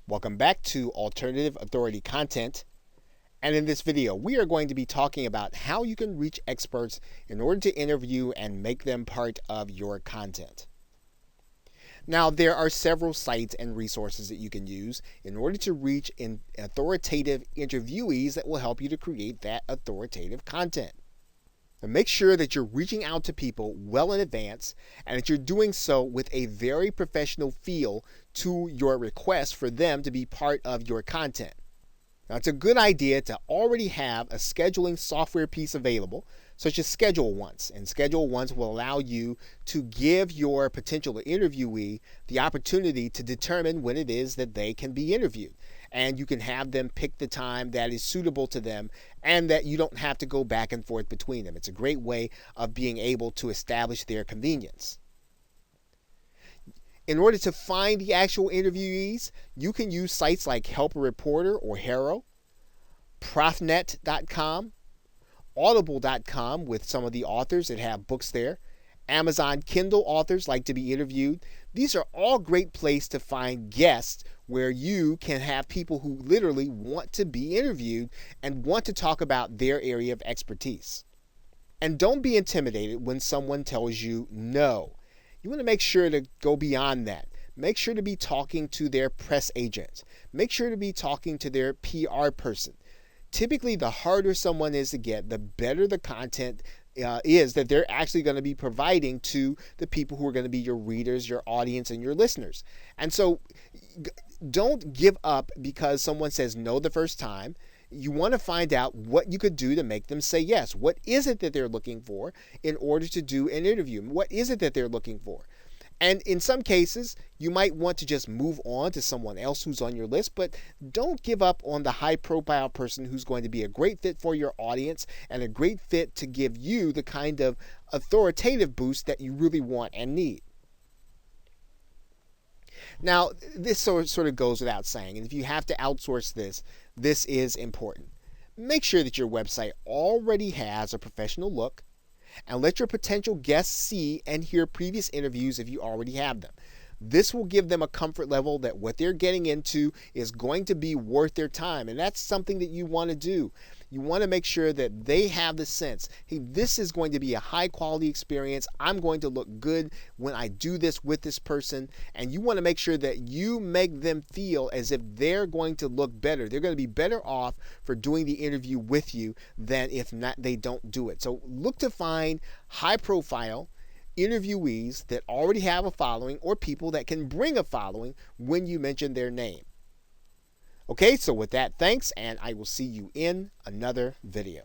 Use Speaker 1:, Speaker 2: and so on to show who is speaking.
Speaker 1: Welcome back to Alternative Authority Content. And in this video, we are going to be talking about how you can reach experts in order to interview and make them part of your content. Now, there are several sites and resources that you can use in order to reach authoritative interviewees that will help you to create that authoritative content. And make sure that you're reaching out to people well in advance and that you're doing so with a very professional feel to your request for them to be part of your content. Now, it's a good idea to already have a scheduling software piece available, such as Schedule Once. And Schedule Once will allow you to give your potential interviewee the opportunity to determine when it is that they can be interviewed. And you can have them pick the time that is suitable to them and that you don't have to go back and forth between them. It's a great way of being able to establish their convenience. In order to find the actual interviewees, you can use sites like Help a Reporter or Haro, Profnet.com, Audible.com with some of the authors that have books there. Amazon Kindle authors like to be interviewed. These are all great places to find guests where you can have people who literally want to be interviewed and want to talk about their area of expertise. And don't be intimidated when someone tells you no. You want to make sure to go beyond that. Make sure to be talking to their press agent. Make sure to be talking to their PR person. Typically, the harder someone is to get, the better the content is that they're actually going to be providing to the people who are going to be your readers, your audience, and your listeners. And so don't give up because someone says no the first time. You want to find out what you could do to make them say yes. What is it that they're looking for in order to do an interview? What is it that they're looking for? And in some cases, you might want to just move on to someone else who's on your list, but don't give up on the high-profile person who's going to be a great fit for your audience and a great fit to give you the kind of authoritative boost that you really want and need. Now, this sort of goes without saying, and if you have to outsource this, this is important. Make sure that your website already has a professional look, and let your potential guests see and hear previous interviews if you already have them. This will give them a comfort level that what they're getting into is going to be worth their time, and that's something that you want to do. You want to make sure that they have the sense, hey, this is going to be a high quality experience. I'm going to look good when I do this with this person, and you want to make sure that you make them feel as if they're going to look better. They're going to be better off for doing the interview with you than if not they don't do it. So look to find high profile interviewees that already have a following or people that can bring a following when you mention their name. Okay, so with that, thanks, and I will see you in another video.